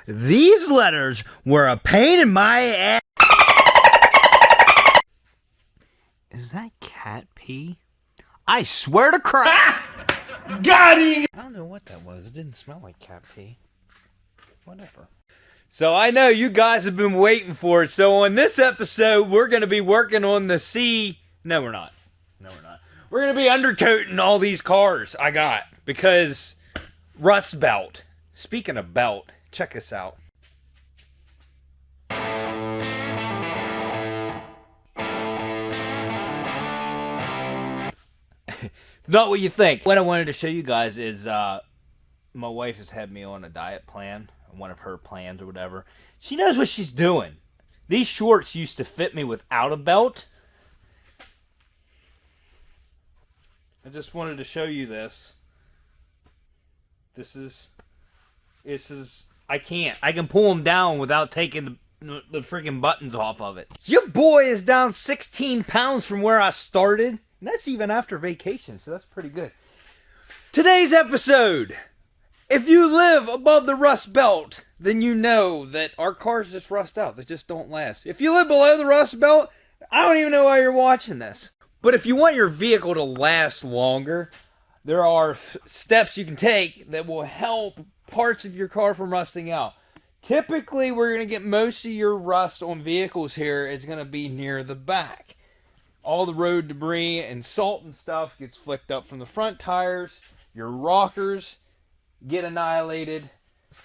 These letters were a pain in my ass. Is that cat pee? I swear to Christ. Got him! I don't know what that was. It didn't smell like cat pee. Whatever. So I know you guys have been waiting for it. So on this episode, we're going to be working on the C. No, we're not. No, we're not. We're going to be undercoating all these cars I got. Because Rust Belt. Speaking of belt, check this out. It's not what you think. What I wanted to show you guys is my wife has had me on a diet plan, one of her plans or whatever. She knows what she's doing. These shorts used to fit me without a belt. I just wanted to show you this. This is, I can't. I can pull them down without taking the freaking buttons off of it. Your boy is down 16 pounds from where I started. And that's even after vacation, so that's pretty good. Today's episode. If you live above the rust belt, then you know that our cars just rust out. They just don't last. If you live below the rust belt, I don't even know why you're watching this. But if you want your vehicle to last longer, there are steps you can take that will help parts of your car from rusting out. Typically, we're going to get most of your rust on vehicles here is going to be near the back. All the road debris and salt and stuff gets flicked up from the front tires. Your rockers get annihilated.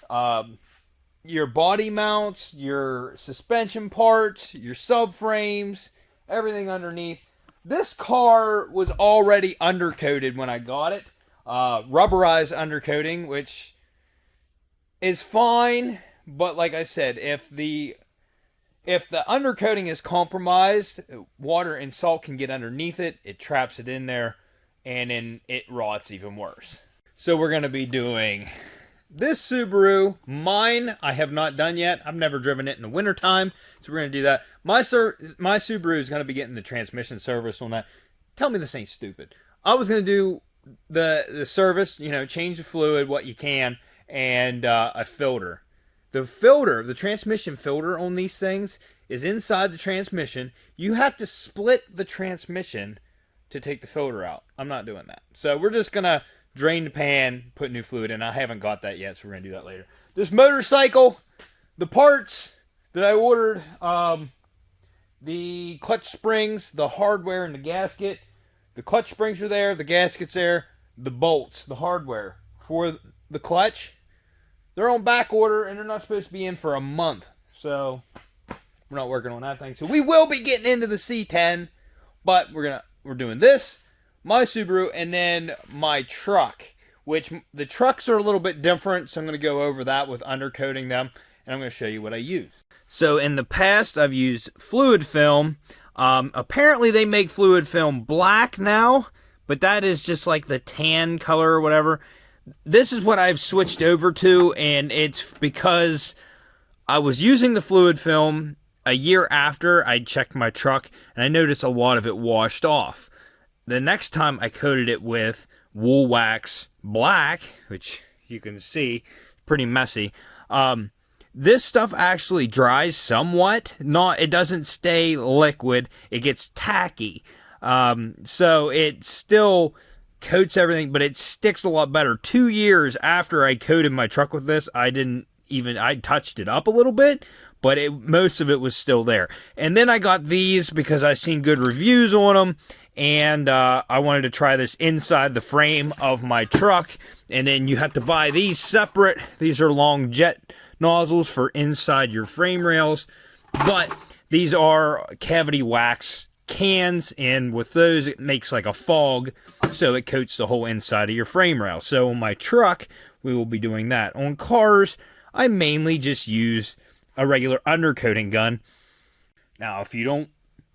Your body mounts, your suspension parts, your subframes, everything underneath. This car was already undercoated when I got it. Rubberized undercoating, which is fine. But like I said, if the undercoating is compromised, water and salt can get underneath it. It traps it in there, and then it rots even worse. So we're going to be doing this Subaru. Mine, I have not done yet. I've never driven it in the wintertime, so we're going to do that. My Subaru is going to be getting the transmission service on that. Tell me this ain't stupid. I was going to do the service, change the fluid, what you can, and a filter. The transmission filter on these things is inside the transmission. You have to split the transmission to take the filter out. I'm not doing that. So we're just going to drain the pan, put new fluid in. I haven't got that yet, so we're going to do that later. This motorcycle, the parts that I ordered, the clutch springs, the hardware, and the gasket. The clutch springs are there, the gasket's there, the bolts, the hardware for the clutch. They're on back order, and they're not supposed to be in for a month. So, we're not working on that thing. So, we will be getting into the C10, but we're doing this, my Subaru, and then my truck, which the trucks are a little bit different, so I'm going to go over that with undercoating them, and I'm going to show you what I use. So, in the past, I've used fluid film. Apparently, they make fluid film black now, but that is just like the tan color or whatever. This is what I've switched over to, and it's because I was using the fluid film a year after I checked my truck, and I noticed a lot of it washed off. The next time I coated it with Wool Wax Black, which you can see, pretty messy. This stuff actually dries somewhat. It doesn't stay liquid. It gets tacky. So it still coats everything, but it sticks a lot better. 2 years after I coated my truck with this, I touched it up a little bit, but most of it was still there. And then I got these because I seen good reviews on them, and I wanted to try this inside the frame of my truck. And then you have to buy these separate. These are long jet nozzles for inside your frame rails, but these are cavity wax cans, and with those it makes like a fog, so it coats the whole inside of your frame rail. So on my truck we will be doing that. On cars I mainly just use a regular undercoating gun. Now if you don't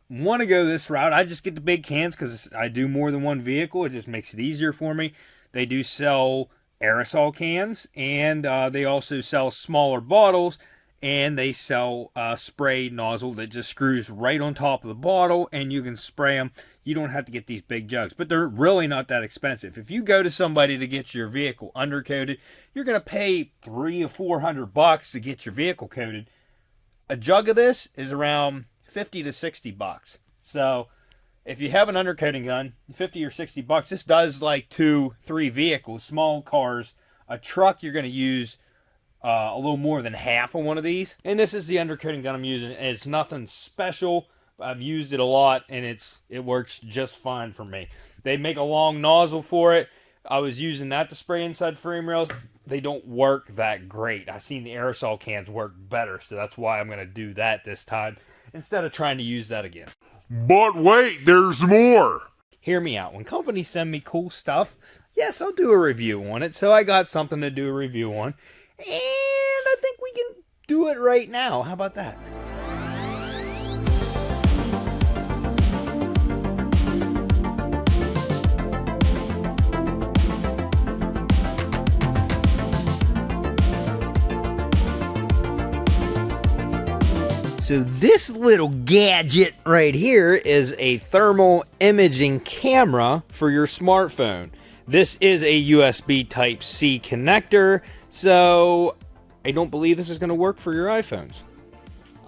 want to go this route, I just get the big cans because I do more than one vehicle. It just makes it easier for me. They do sell aerosol cans, and they also sell smaller bottles, and they sell a spray nozzle that just screws right on top of the bottle, and you can spray them. You don't have to get these big jugs, but they're really not that expensive. If you go to somebody to get your vehicle undercoated, you're going to pay $300 or $400 to get your vehicle coated. A jug of this is around $50 to $60. So if you have an undercoating gun, $50 or $60, this does like 2-3 vehicles, small cars. A truck, you're going to use a little more than half on one of these. And this is the undercoating gun I'm using. It's nothing special. I've used it a lot, and it works just fine for me. They make a long nozzle for it. I was using that to spray inside frame rails. They don't work that great. I've seen the aerosol cans work better, so that's why I'm going to do that this time instead of trying to use that again. But wait, there's more. Hear me out. When companies send me cool stuff, yes, I'll do a review on it. So I got something to do a review on, and I think we can do it right now. How about that? So this little gadget right here is a thermal imaging camera for your smartphone. This is a USB Type-C connector, so I don't believe this is going to work for your iPhones.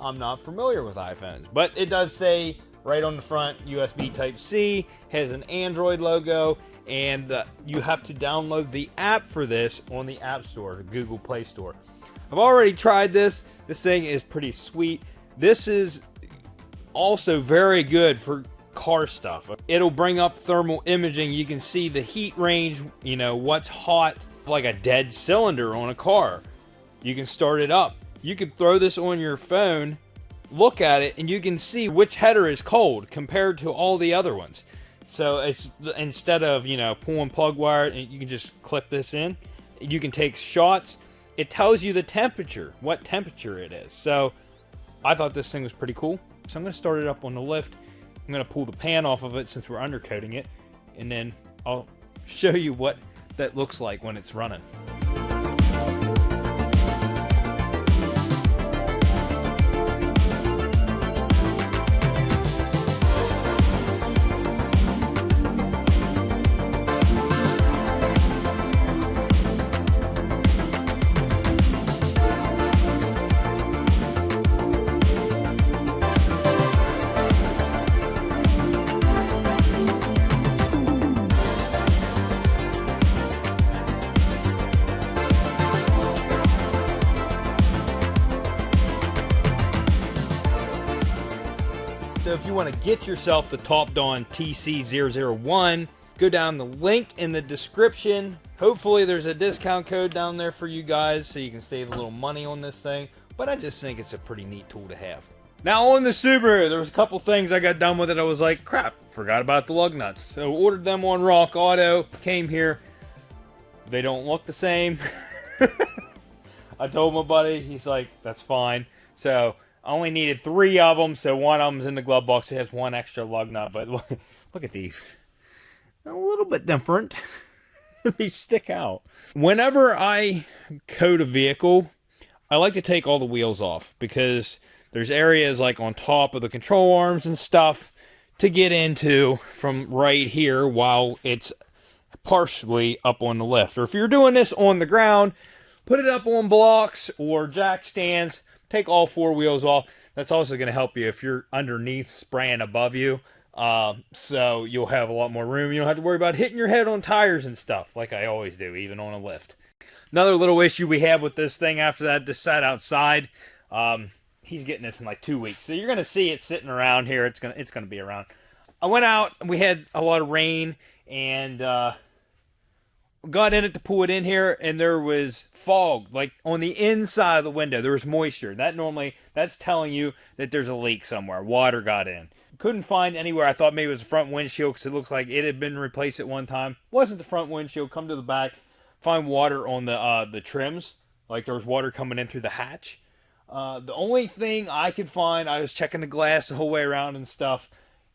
I'm not familiar with iPhones, but it does say right on the front, USB Type-C, has an Android logo, and you have to download the app for this on the App Store, the Google Play Store. I've already tried this. This thing is pretty sweet. This is also very good for car stuff. It'll bring up thermal imaging. You can see the heat range, you know, what's hot, like a dead cylinder on a car. You can start it up. You could throw this on your phone, look at it, and you can see which header is cold compared to all the other ones. So it's, instead of, you know, pulling plug wire, you can just clip this in. You can take shots. It tells you the temperature, what temperature it is. So I thought this thing was pretty cool. So I'm going to start it up on the lift. I'm going to pull the pan off of it since we're undercoating it. And then I'll show you what that looks like when it's running. So if you want to get yourself the Topdon TC001, go down the link in the description. Hopefully there's a discount code down there for you guys so you can save a little money on this thing. But I just think it's a pretty neat tool to have. Now on the Subaru, there was a couple things I got done with it. I was like, crap, forgot about the lug nuts. So ordered them on Rock Auto, came here. They don't look the same. I told my buddy, he's like, that's fine. So I only needed 3 of them, so one of them's in the glove box. It has one extra lug nut, but look at these. A little bit different. They stick out. Whenever I coat a vehicle, I like to take all the wheels off because there's areas like on top of the control arms and stuff to get into from right here while it's partially up on the lift. Or if you're doing this on the ground, put it up on blocks or jack stands. Take all 4 wheels off. That's also going to help you if you're underneath spraying above you. So you'll have a lot more room. You don't have to worry about hitting your head on tires and stuff like I always do, even on a lift. Another little issue we have with this thing after that, this sat outside. He's getting this in like 2 weeks. So you're going to see it sitting around here. It's going to be around. I went out and we had a lot of rain and got in it to pull it in here, and there was fog like on the inside of the window. There was moisture. That's telling you that there's a leak somewhere. Water got in. Couldn't find anywhere. I thought maybe it was the front windshield because it looks like it had been replaced at one time. Wasn't the front windshield. Come to the back, find water on the trims. Like there was water coming in through the hatch. The only thing I could find, I was checking the glass the whole way around and stuff,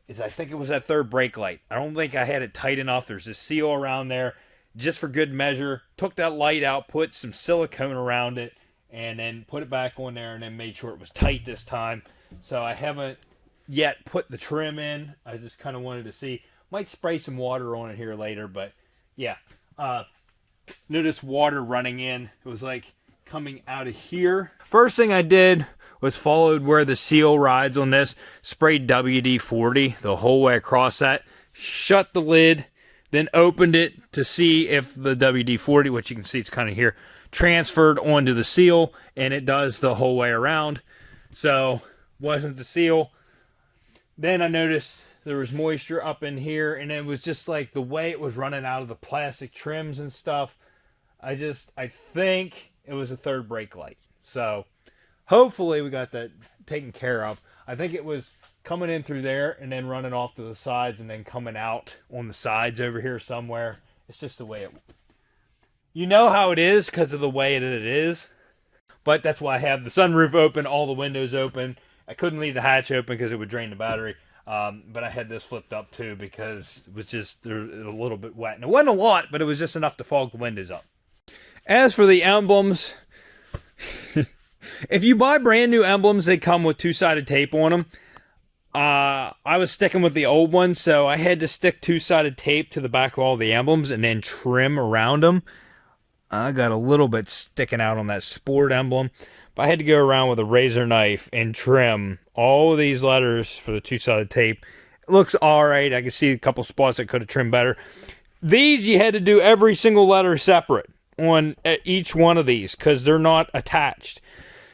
is I think it was that third brake light. I don't think I had it tight enough. There's a seal around there. Just for good measure, took that light out, put some silicone around it, and then put it back on there, and then made sure it was tight this time. So I haven't yet put the trim in. I just kind of wanted to see. Might spray some water on it here later, but yeah. Notice water running in. It was like coming out of here. First thing I did was followed where the seal rides on this, sprayed WD-40 the whole way across that, shut the lid, then opened it to see if the WD-40, which you can see it's kind of here, transferred onto the seal, and it does the whole way around. So wasn't the seal. Then I noticed there was moisture up in here, and it was just like the way it was running out of the plastic trims and stuff. I think it was a third brake light. So hopefully we got that taken care of. I think it was coming in through there and then running off to the sides and then coming out on the sides over here somewhere. It's just the way it... You know how it is because of the way that it is. But that's why I have the sunroof open, all the windows open. I couldn't leave the hatch open because it would drain the battery. But I had this flipped up too because it was just a little bit wet. And it wasn't a lot, but it was just enough to fog the windows up. As for the emblems, if you buy brand new emblems, they come with two-sided tape on them. I was sticking with the old one, so I had to stick two-sided tape to the back of all the emblems and then trim around them. I got a little bit sticking out on that Sport emblem, but I had to go around with a razor knife and trim all of these letters for the two-sided tape. It looks alright. I can see a couple spots I could have trimmed better. These, you had to do every single letter separate on each one of these because they're not attached.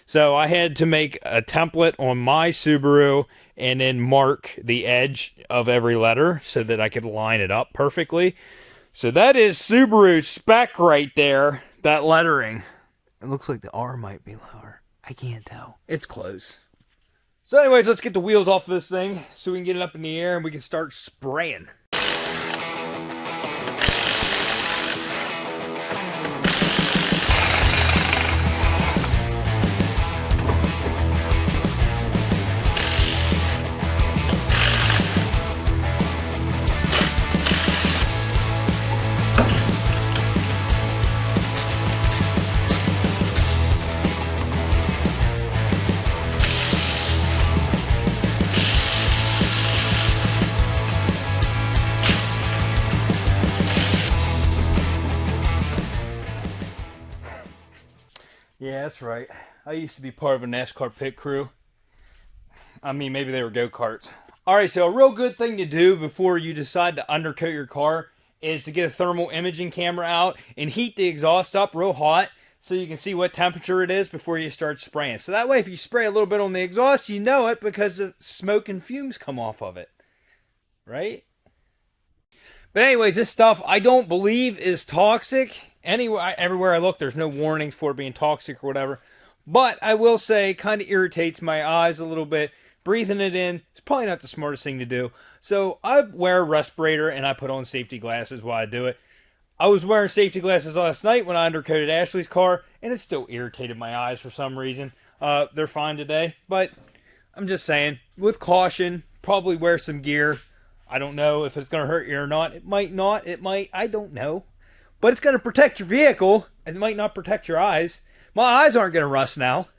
So I had to make a template on my Subaru and then mark the edge of every letter so that I could line it up perfectly. So that is Subaru spec right there, that lettering. It looks like the R might be lower. I can't tell. It's close. So anyways, let's get the wheels off of this thing so we can get it up in the air and we can start spraying. Yeah, that's right. I used to be part of a NASCAR pit crew. I mean, maybe they were go-karts. Alright, so a real good thing to do before you decide to undercoat your car is to get a thermal imaging camera out and heat the exhaust up real hot so you can see what temperature it is before you start spraying. So that way, if you spray a little bit on the exhaust, you know it because the smoke and fumes come off of it. Right? But anyways, this stuff I don't believe is toxic. Anywhere, everywhere I look, there's no warnings for it being toxic or whatever. But I will say, kind of irritates my eyes a little bit. Breathing it in is probably not the smartest thing to do. So I wear a respirator and I put on safety glasses while I do it. I was wearing safety glasses last night when I undercoated Ashley's car, and it still irritated my eyes for some reason. They're fine today, but I'm just saying, with caution, probably wear some gear. I don't know if it's going to hurt you or not. It might not. It might. I don't know. But it's going to protect your vehicle. It might not protect your eyes. My eyes aren't going to rust now.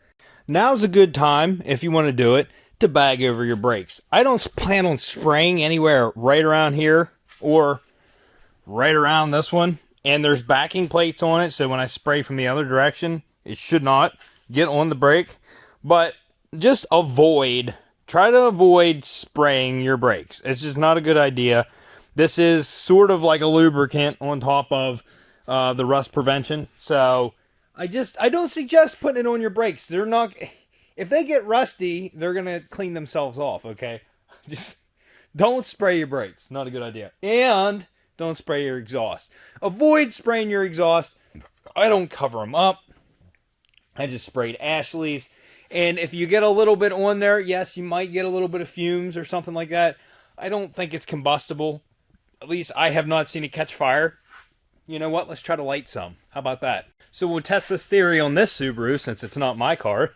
Now's a good time, if you want to do it, to bag over your brakes. I don't plan on spraying anywhere right around here or right around this one. And there's backing plates on it, so when I spray from the other direction, it should not get on the brake. But just try to avoid spraying your brakes. It's just not a good idea. This is sort of like a lubricant on top of the rust prevention. So I don't suggest putting it on your brakes. They're not, if they get rusty, they're going to clean themselves off, okay? Just don't spray your brakes. Not a good idea. And don't spray your exhaust. Avoid spraying your exhaust. I don't cover them up. I just sprayed Ashley's. And if you get a little bit on there, yes, you might get a little bit of fumes or something like that. I don't think it's combustible. At least I have not seen it catch fire. You know what? Let's try to light some. How about that? So we'll test this theory on this Subaru since it's not my car.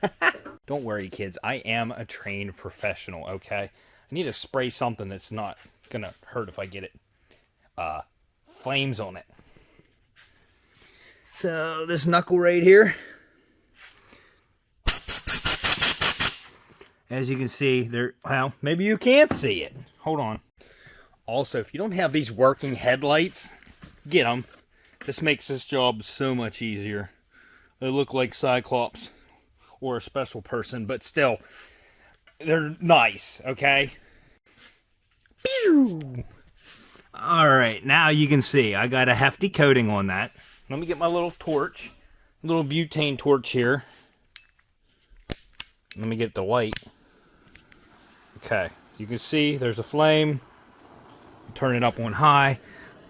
Don't worry, kids. I am a trained professional, okay? I need to spray something that's not going to hurt if I get it. Flames on it. So this knuckle right here. As you can see, there. Well, maybe you can't see it. Hold on. Also, if you don't have these working headlights, get them. This makes this job so much easier. They look like Cyclops or a special person, but still, they're nice, okay? Pew! Alright, now you can see I got a hefty coating on that. Let me get my little torch, little butane torch here. Let me get the light. Okay, you can see there's a flame. Turn it up on high.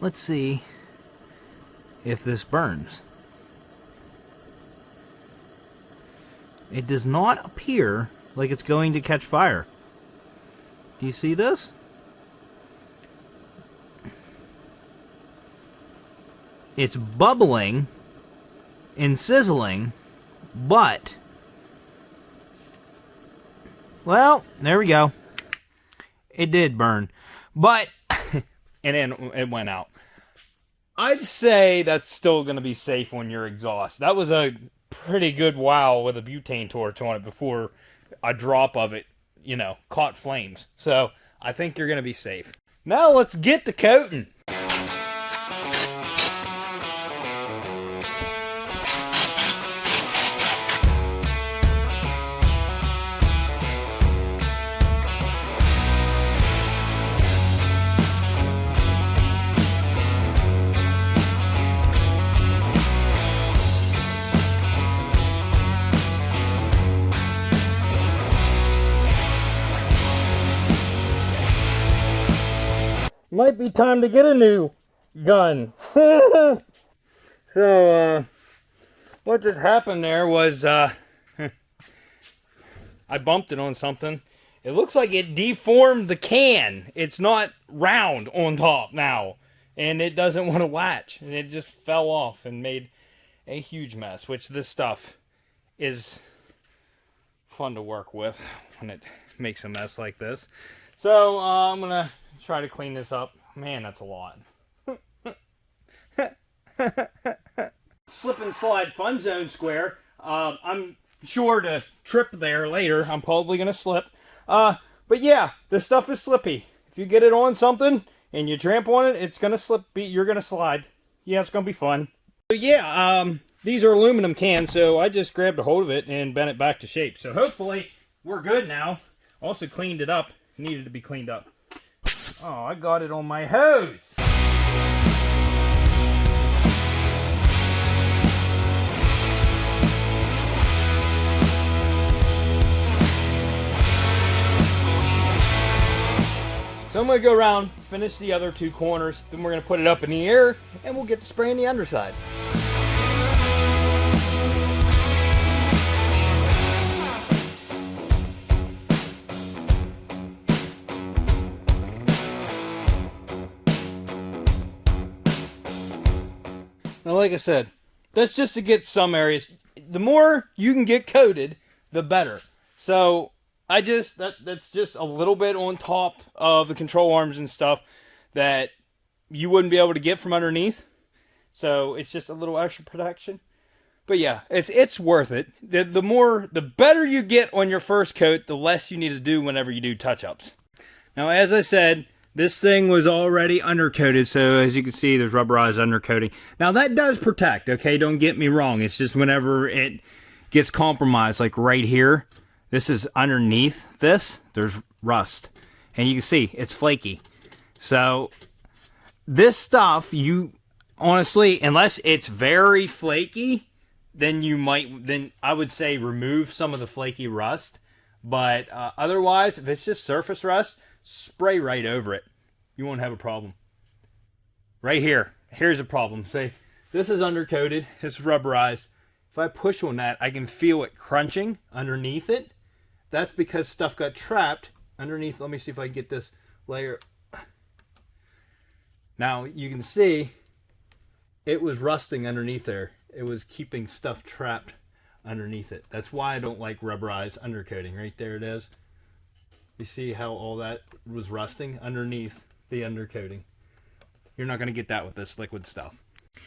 Let's see if this burns. It does not appear like it's going to catch fire. Do you see this? It's bubbling and sizzling, but, well, there we go. It did burn, but, and then it went out. I'd say that's still going to be safe on your exhaust. That was a pretty good wow with a butane torch on it before a drop of it, you know, caught flames. So I think you're going to be safe. Now let's get to coating. Might be time to get a new gun. So, what just happened there was, I bumped it on something. It looks like it deformed the can. It's not round on top now. And it doesn't want to latch. And it just fell off and made a huge mess. Which this stuff is fun to work with when it makes a mess like this. So, I'm going to try to clean this up. Man, that's a lot. Slip and slide fun zone square. I'm sure to trip there later. I'm probably going to slip. But yeah, this stuff is slippy. If you get it on something and you tramp on it, it's going to slip. You're going to slide. Yeah, it's going to be fun. So yeah, these are aluminum cans, so I just grabbed a hold of it and bent it back to shape. So hopefully we're good now. Also cleaned it up. It needed to be cleaned up. Oh, I got it on my hose. So I'm going to go around, finish the other two corners, then we're going to put it up in the air, and we'll get to spraying the underside. Now, like I said, that's just to get some areas. The more you can get coated, the better. So that's just a little bit on top of the control arms and stuff that you wouldn't be able to get from underneath. So it's just a little extra protection. But yeah, it's worth it. The better you get on your first coat, the less you need to do whenever you do touch-ups. Now, as I said, this thing was already undercoated, so as you can see, there's rubberized undercoating. Now, that does protect, okay? Don't get me wrong. It's just whenever it gets compromised, like right here, this is underneath this, there's rust. And you can see, it's flaky. So, this stuff, you honestly, unless it's very flaky, then I would say remove some of the flaky rust. But otherwise, if it's just surface rust, spray right over it. You won't have a problem. Right here. Here's a problem. Say, this is undercoated. It's rubberized. If I push on that, I can feel it crunching underneath it. That's because stuff got trapped underneath. Let me see if I can get this layer. Now, you can see it was rusting underneath there. It was keeping stuff trapped underneath it. That's why I don't like rubberized undercoating. Right there it is. You see how all that was rusting underneath the undercoating. You're not going to get that with this liquid stuff.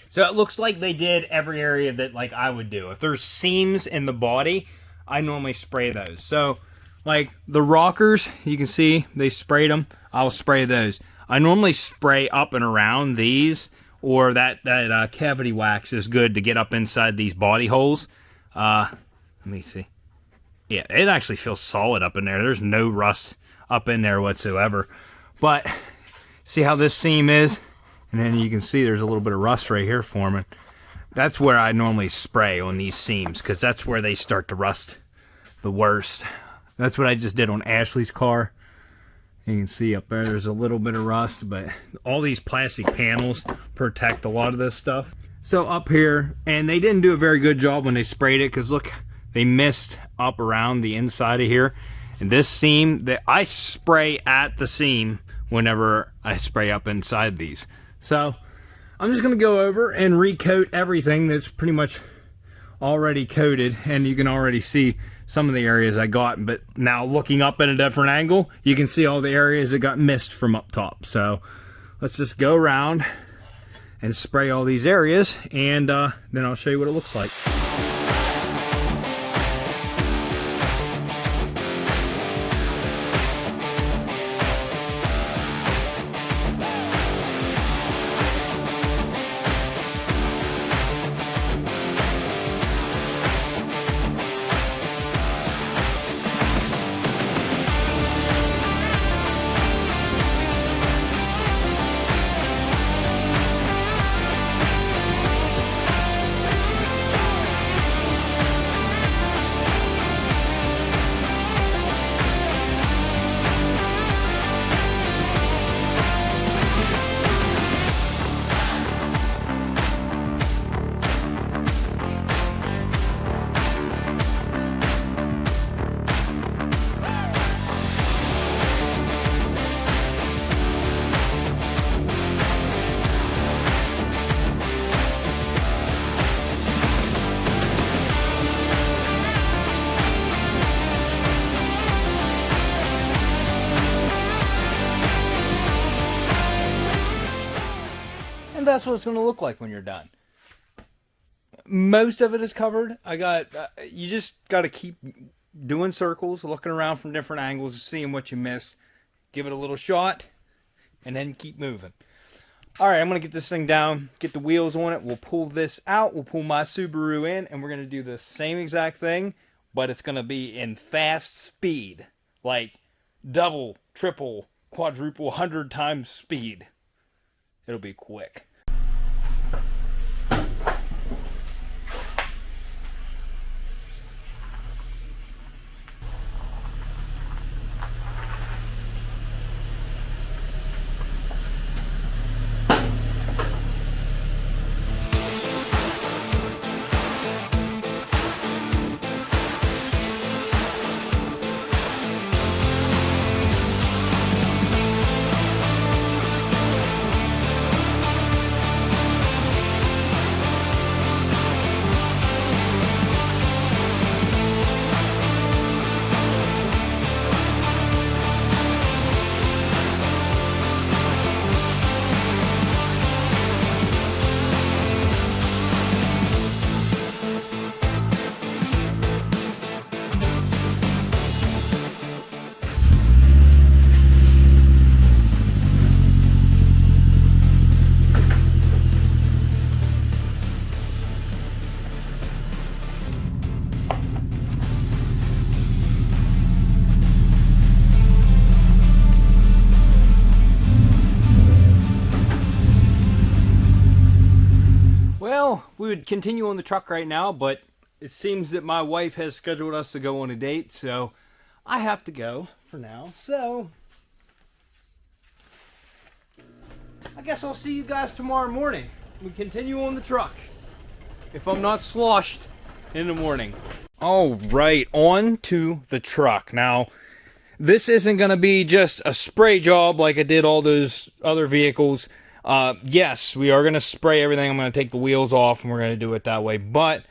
So it looks like they did every area that like I would do. If there's seams in the body, I normally spray those. So Like the rockers, you can see they sprayed them. I'll spray those. I normally spray up and around these, or that cavity wax is good to get up inside these body holes. Let me see. Yeah, it actually feels solid up in there. There's no rust up in there whatsoever. But see how this seam is? And then you can see there's a little bit of rust right here forming. That's where I normally spray on these seams, because that's where they start to rust the worst. That's what I just did on Ashley's car. You can see up there's a little bit of rust, but all these plastic panels protect a lot of this stuff. So up here, and they didn't do a very good job when they sprayed it, because look, they missed up around the inside of here. And this seam, that I spray at the seam whenever I spray up inside these. So I'm just going to go over and recoat everything that's pretty much already coated, and you can already see some of the areas I got. But now looking up at a different angle, you can see all the areas that got missed from up top. So let's just go around and spray all these areas, and then I'll show you what it looks like. That's what it's going to look like when you're done. Most of it is covered. You just got to keep doing circles, looking around from different angles, seeing what you missed. Give it a little shot, and then keep moving. All right, I'm going to get this thing down, get the wheels on it. We'll pull this out. We'll pull my Subaru in, and we're going to do the same exact thing, but it's going to be in fast speed. Like double, triple, quadruple, 100 times speed. It'll be quick. Well, we would continue on the truck right now, but it seems that my wife has scheduled us to go on a date, so I have to go for now. So I guess I'll see you guys tomorrow morning. We continue on the truck, if I'm not sloshed in the morning. All right, on to the truck. Now, this isn't going to be just a spray job like I did all those other vehicles. Yes, we are going to spray everything. I'm going to take the wheels off, and we're going to do it that way. But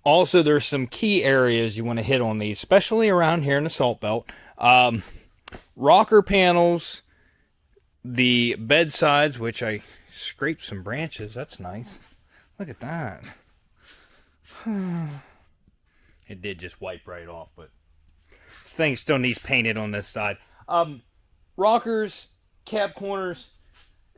also, there's some key areas you want to hit on these, especially around here in the salt belt. Rocker panels, the bed sides, which I scraped some branches. That's nice. Look at that. It did just wipe right off, but This thing still needs painted on this side. Rockers, cab corners,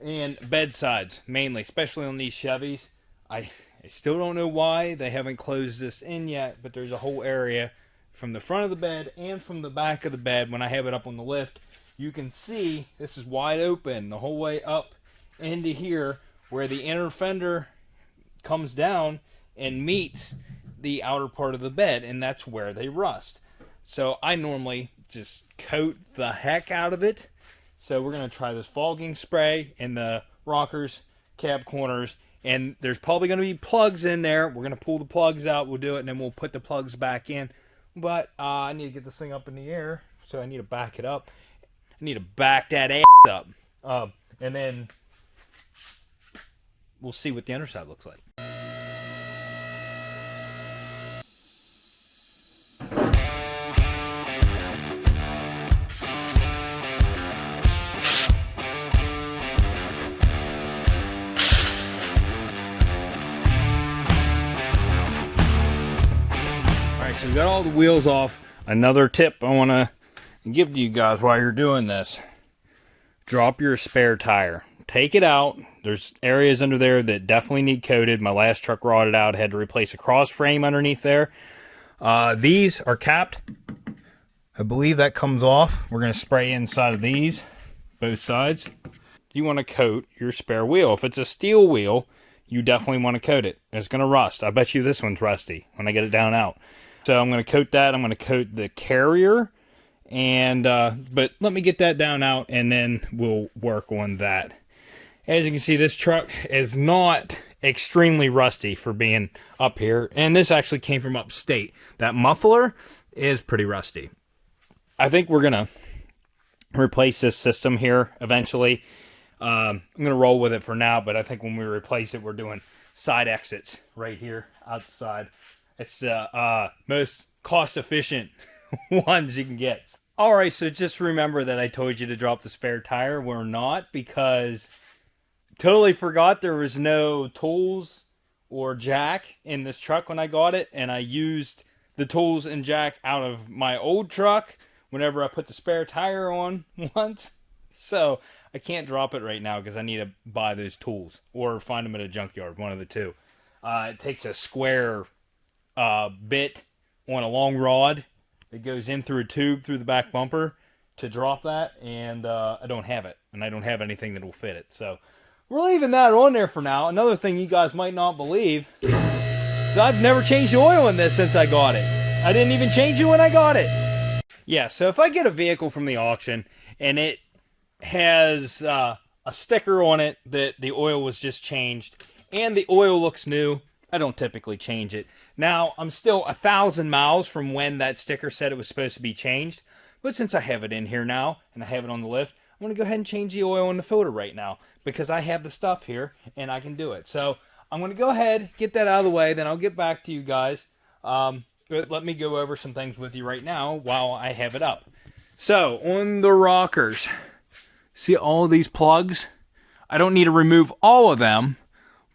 and bedsides mainly, especially on these Chevys. I still don't know why they haven't closed this in yet, but there's a whole area from the front of the bed and from the back of the bed. When I have it up on the lift, you can see this is wide open the whole way up into here, where the inner fender comes down and meets the outer part of the bed, and that's where they rust. So I normally just coat the heck out of it. So we're going to try this fogging spray in the rockers, cab corners, and there's probably going to be plugs in there. We're going to pull the plugs out, we'll do it, and then we'll put the plugs back in. But I need to get this thing up in the air, so I need to back it up. I need to back that ass up. And then we'll see what the underside looks like. So we got all the wheels off. Another tip I want to give to you guys while you're doing this: drop your spare tire. Take it out. There's areas under there that definitely need coated. My last truck rotted out. Had to replace a cross frame underneath there. These are capped. I believe that comes off. We're going to spray inside of these, both sides. You want to coat your spare wheel. If it's a steel wheel, you definitely want to coat it. It's going to rust. I bet you this one's rusty when I get it down out. So I'm going to coat that. I'm going to coat the carrier. And but let me get that down out, and then we'll work on that. As you can see, this truck is not extremely rusty for being up here. And this actually came from upstate. That muffler is pretty rusty. I think we're going to replace this system here eventually. I'm going to roll with it for now, but I think when we replace it, we're doing side exits right here outside. It's the most cost-efficient ones you can get. Alright, so just remember that I told you to drop the spare tire. We're not, because totally forgot there was no tools or jack in this truck when I got it, and I used the tools and jack out of my old truck whenever I put the spare tire on once. So I can't drop it right now because I need to buy those tools or find them at a junkyard, one of the two. It takes a square bit on a long rod. It goes in through a tube through the back bumper to drop that, and I don't have it, and I don't have anything that will fit it. So we're leaving that on there for now. Another thing you guys might not believe is I've never changed the oil in this since I got it. I didn't even change it when I got it. Yeah, so if I get a vehicle from the auction and it has a sticker on it that the oil was just changed and the oil looks new, I don't typically change it. Now, I'm still 1,000 miles from when that sticker said it was supposed to be changed, but since I have it in here now and I have it on the lift, I'm going to go ahead and change the oil in the filter right now because I have the stuff here and I can do it. So I'm going to go ahead, get that out of the way, then I'll get back to you guys. But let me go over some things with you right now while I have it up. So, on the rockers, see all these plugs? I don't need to remove all of them,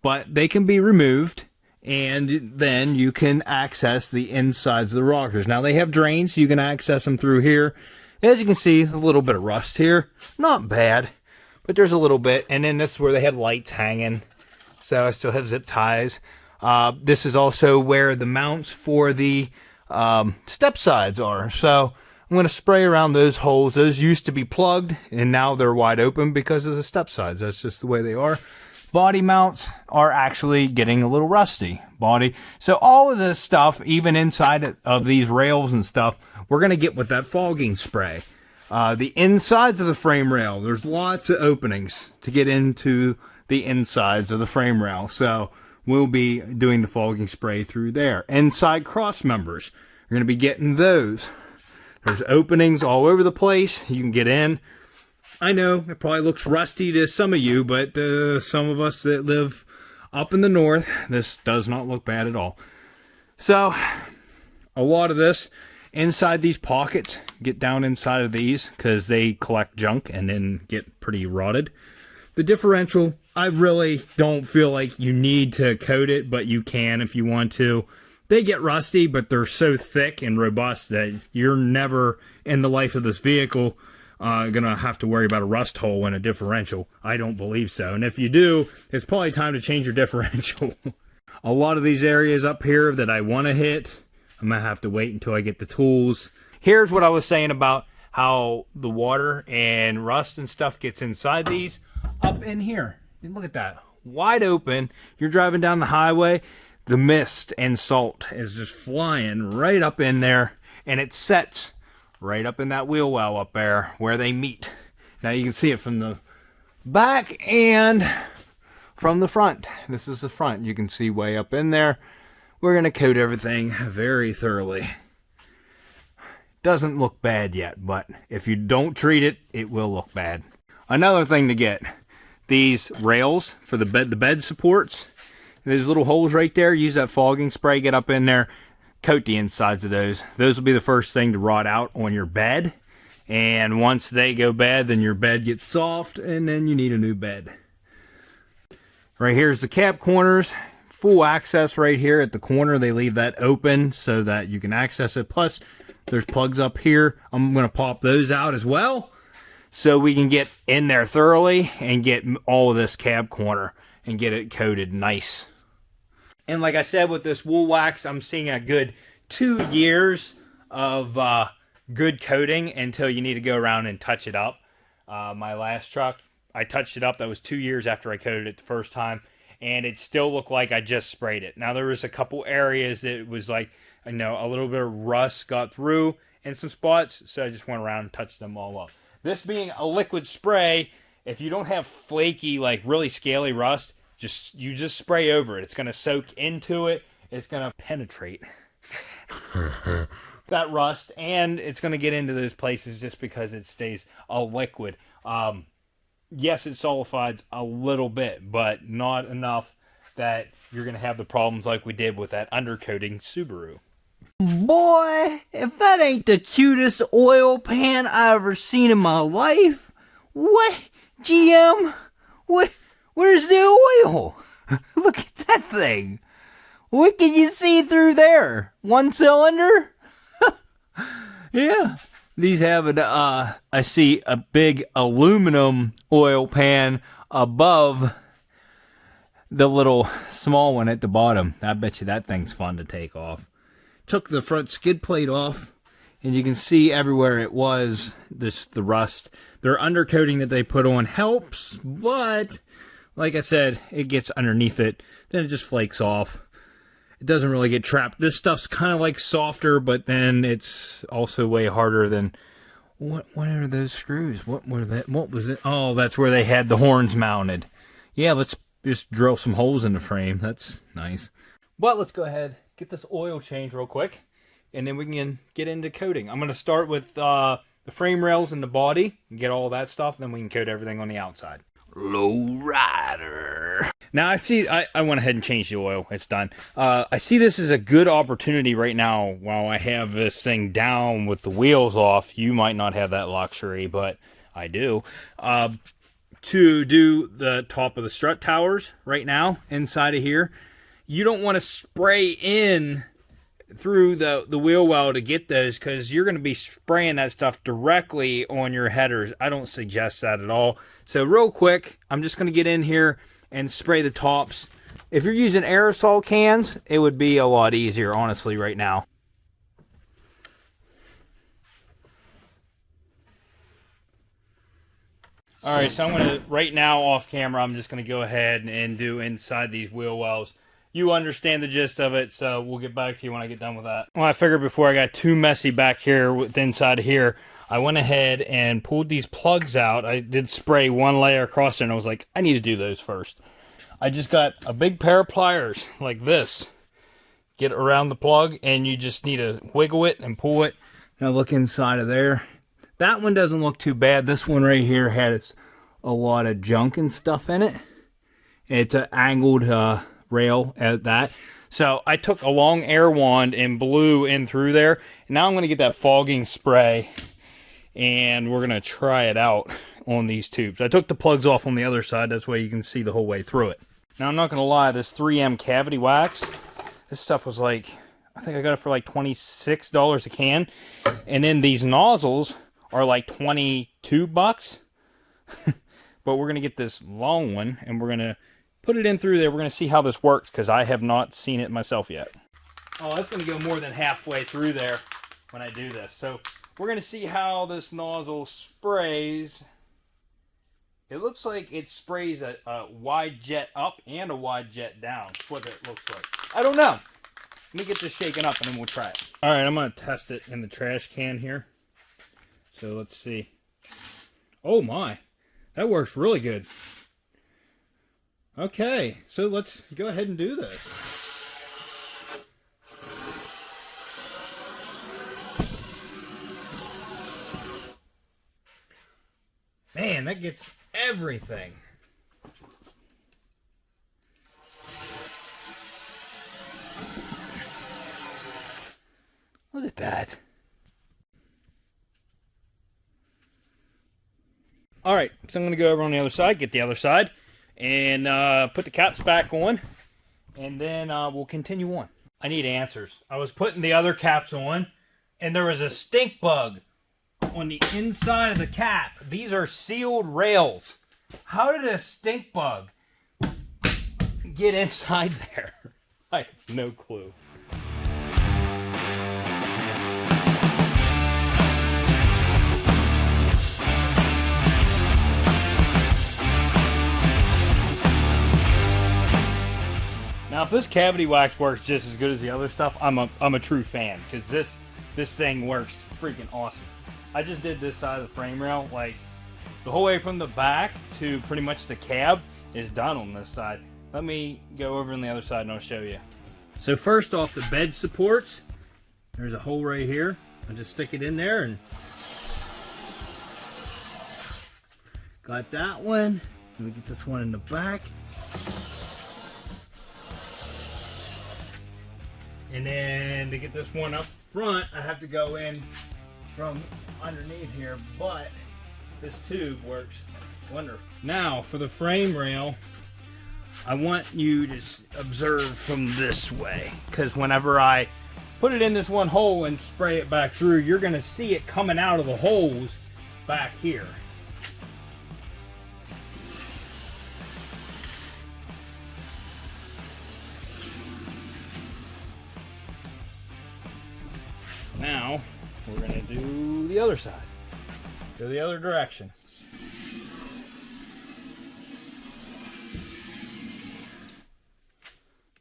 but they can be removed, and then you can access the insides of the rockers. Now, they have drains, so you can access them through here. As you can see, a little bit of rust here. Not bad, but there's a little bit. And then this is where they had lights hanging, so I still have zip ties. This is also where the mounts for the step sides are. So I'm going to spray around those holes. Those used to be plugged, and now they're wide open because of the step sides. That's just the way they are. Body mounts are actually getting a little rusty. So all of this stuff, even inside of these rails and stuff, we're going to get with that fogging spray. The insides of the frame rail, there's lots of openings to get into the insides of the frame rail. So we'll be doing the fogging spray through there. Inside cross members, you're going to be getting those. There's openings all over the place. You can get in. I know it probably looks rusty to some of you, but some of us that live up in the north, this does not look bad at all. So a lot of this inside these pockets, get down inside of these because they collect junk and then get pretty rotted. The differential, I really don't feel like you need to coat it, but you can if you want to. They get rusty, but they're so thick and robust that you're never in the life of this vehicle gonna have to worry about a rust hole in a differential. I don't believe so. And if you do, it's probably time to change your differential. A lot of these areas up here that I want to hit, I'm gonna have to wait until I get the tools. Here's what I was saying about how the water and rust and stuff gets inside these. Up in here, and look at that, wide open. You're driving down the highway, the mist and salt is just flying right up in there, and it sets right up in that wheel well up there where they meet. Now you can see it from the back and from the front. This is the front. You can see way up in there. We're going to coat everything very thoroughly. Doesn't look bad yet, but if you don't treat it, it will look bad. Another thing to get, these rails for the bed supports. There's little holes right there. Use that fogging spray, get up in there, coat the insides of those. Those will be the first thing to rot out on your bed. And once they go bad, then your bed gets soft, and then you need a new bed. Right here's the cab corners. Full access right here at the corner. They leave that open so that you can access it. Plus, there's plugs up here. I'm going to pop those out as well so we can get in there thoroughly and get all of this cab corner and get it coated nice. And like I said, with this wool wax, I'm seeing a good 2 years of good coating until you need to go around and touch it up. My last truck, I touched it up. That was 2 years after I coated it the first time, and it still looked like I just sprayed it. Now, there was a couple areas that it was like, I know, a little bit of rust got through in some spots, so I just went around and touched them all up. This being a liquid spray, if you don't have flaky, like really scaly rust, you just spray over it. It's going to soak into it. It's going to penetrate that rust, and it's going to get into those places just because it stays a liquid. Yes, it solidifies a little bit, but not enough that you're going to have the problems like we did with that undercoating Subaru. Boy, if that ain't the cutest oil pan I ever seen in my life. What? GM? Where's the oil? Look at that thing. What can you see through there? One cylinder? Yeah. These have I see a big aluminum oil pan above the little small one at the bottom. I bet you that thing's fun to take off. Took the front skid plate off, and you can see everywhere it was, the rust. Their undercoating that they put on helps, but like I said, it gets underneath it, then it just flakes off. It doesn't really get trapped. This stuff's kind of like softer, but then it's also way harder than... What are those screws? What was it? Oh, that's where they had the horns mounted. Yeah, let's just drill some holes in the frame. That's nice. But let's go ahead, get this oil change real quick, and then we can get into coating. I'm going to start with the frame rails and the body, and get all that stuff, then we can coat everything on the outside. Low rider. Now I see, I went ahead and changed the oil. It's done. I see this as a good opportunity right now while I have this thing down with the wheels off. You might not have that luxury, but I do. To do the top of the strut towers right now inside of here. You don't want to spray in through the wheel well to get those, because you're going to be spraying that stuff directly on your headers. I don't suggest that at all. So real quick, I'm just going to get in here and spray the tops. If you're using aerosol cans, it would be a lot easier, honestly, right now. Alright, so I'm going to, right now off camera, I'm just going to go ahead and do inside these wheel wells. You understand the gist of it, so we'll get back to you when I get done with that. Well, I figured before I got too messy back here with inside of here, I went ahead and pulled these plugs out. I did spray one layer across there, and I was like, I need to do those first. I just got a big pair of pliers like this. Get around the plug, and you just need to wiggle it and pull it. Now look inside of there. That one doesn't look too bad. This one right here has a lot of junk and stuff in it. It's an angled rail at that. So I took a long air wand and blew in through there. And now I'm going to get that fogging spray, and we're going to try it out on these tubes. I took the plugs off on the other side. That's way you can see the whole way through it. Now I'm not going to lie, this 3M cavity wax, this stuff was like I think I got it for like $26 a can. And then these nozzles are like 22 bucks. But we're going to get this long one and we're going to put it in through there. We're going to see how this works because I have not seen it myself yet. Oh, that's going to go more than halfway through there when I do this. So we're going to see how this nozzle sprays. It looks like it sprays a wide jet up and a wide jet down. That's what it looks like. I don't know. Let me get this shaken up and then we'll try it. All right, I'm going to test it in the trash can here. So let's see. Oh my. That works really good. Okay, so let's go ahead and do this. Man, that gets everything. Look at that. All right, so I'm going to go over on the other side, get the other side, and put the caps back on, and then we'll continue on. I need answers. I was putting the other caps on, and there was a stink bug on the inside of the cap. These are sealed rails. How did a stink bug get inside there? I have no clue. Now, if this cavity wax works just as good as the other stuff, I'm a true fan because this thing works freaking awesome. I just did this side of the frame rail, like the whole way from the back to pretty much the cab is done on this side. Let me go over on the other side and I'll show you. So first off, the bed supports. There's a hole right here. I just stick it in there and got that one. Let me get this one in the back. And then to get this one up front, I have to go in from underneath here, but this tube works wonderful. Now for the frame rail, I want you to observe from this way, because whenever I put it in this one hole and spray it back through, you're going to see it coming out of the holes back here. Now, we're going to do the other side. Go the other direction.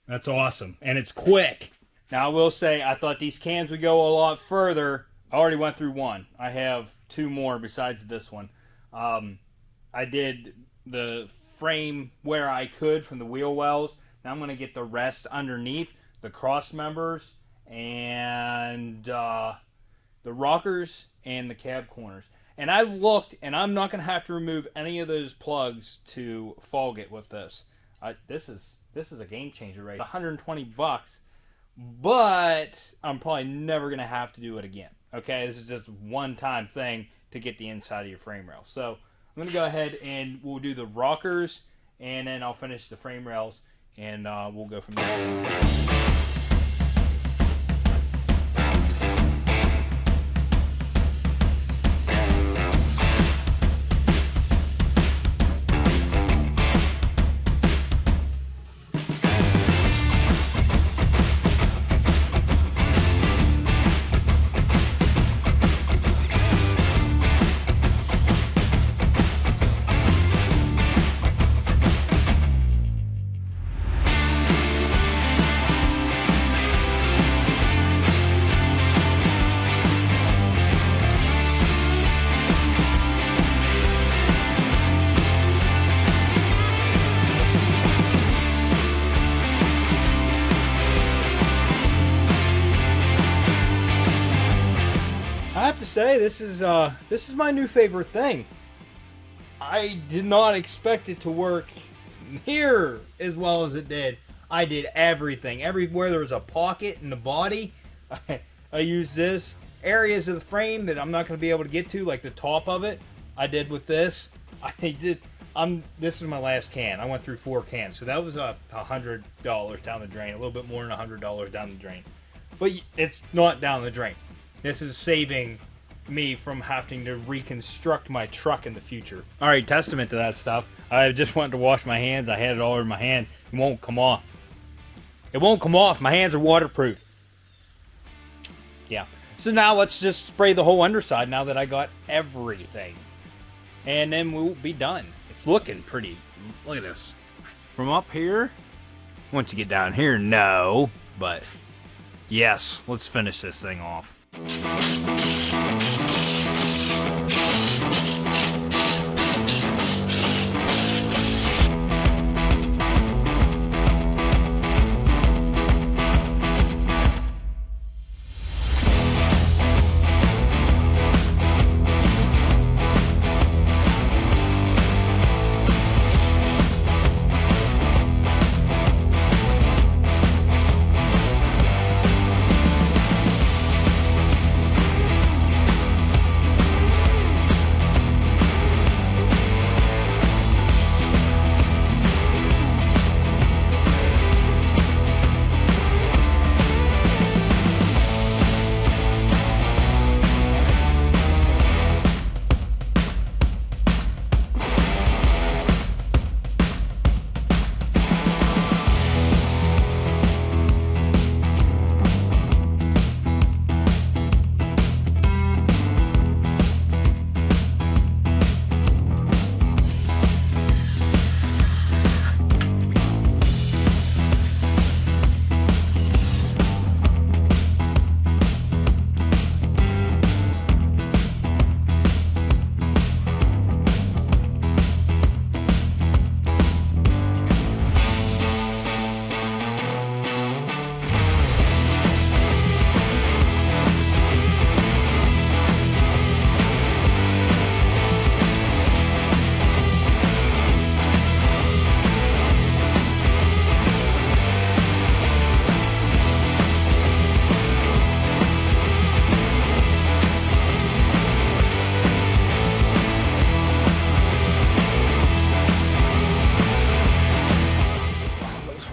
That's awesome. And it's quick. Now, I will say, I thought these cans would go a lot further. I already went through one. I have two more besides this one. I did the frame where I could from the wheel wells. Now I'm going to get the rest underneath, the cross members, and the rockers and the cab corners. And I looked, and I'm not going to have to remove any of those plugs to fog it with this. This is a game changer, right? 120 bucks, but I'm probably never going to have to do it again. Okay, this is just one-time thing to get the inside of your frame rail. So I'm going to go ahead and we'll do the rockers, and then I'll finish the frame rails, and we'll go from there. I have to say, this is my new favorite thing. I did not expect it to work near as well as it did. I did everything. Everywhere there was a pocket in the body, I used this. Areas of the frame that I'm not going to be able to get to, like the top of it, I did with this. This was my last can. I went through 4 cans, so that was $100 down the drain. A little bit more than $100 down the drain. But it's not down the drain. This is saving me from having to reconstruct my truck in the future. Alright, testament to that stuff. I just wanted to wash my hands. I had it all over my hands. It won't come off. It won't come off. My hands are waterproof. Yeah. So now let's just spray the whole underside now that I got everything. And then we'll be done. It's looking pretty. Look at this. From up here, once you get down here, no. But yes, let's finish this thing off.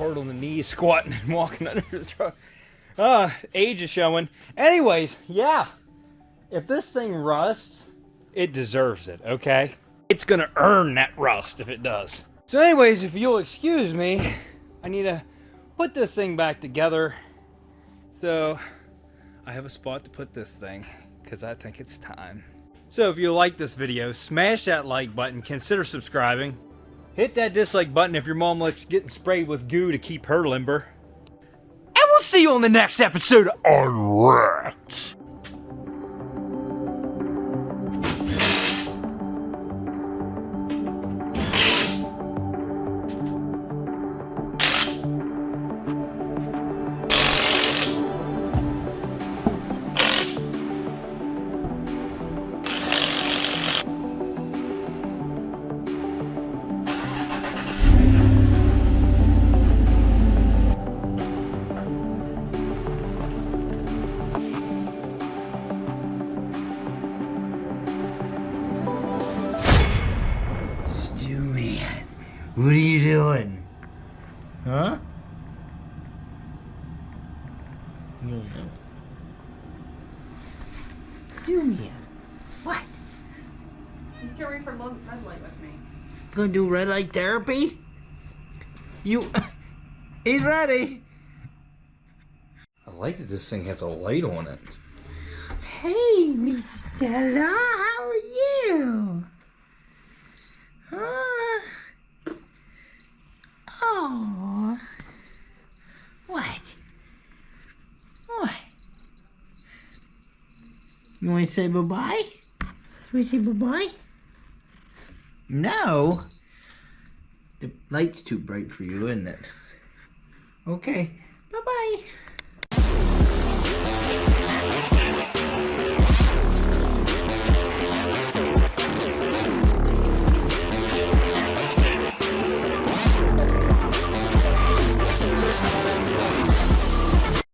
On the knees, squatting and walking under the truck. Age is showing. Anyways, yeah. If this thing rusts, it deserves it, okay? It's gonna earn that rust if it does. So anyways, if you'll excuse me, I need to put this thing back together. So, I have a spot to put this thing, because I think it's time. So if you like this video, smash that like button, consider subscribing. Hit that dislike button if your mom likes getting sprayed with goo to keep her limber. And we'll see you on the next episode of Unwrapped. What are you doing? Huh? Stew me. What? He's getting ready for red light with me. Gonna do red light therapy? You... He's ready. I like that this thing has a light on it. Hey, Miss Stella, how are you? Huh? Oh. What? What? You want to say bye-bye? You want to say bye-bye? No. The light's too bright for you, isn't it? Okay. Bye-bye.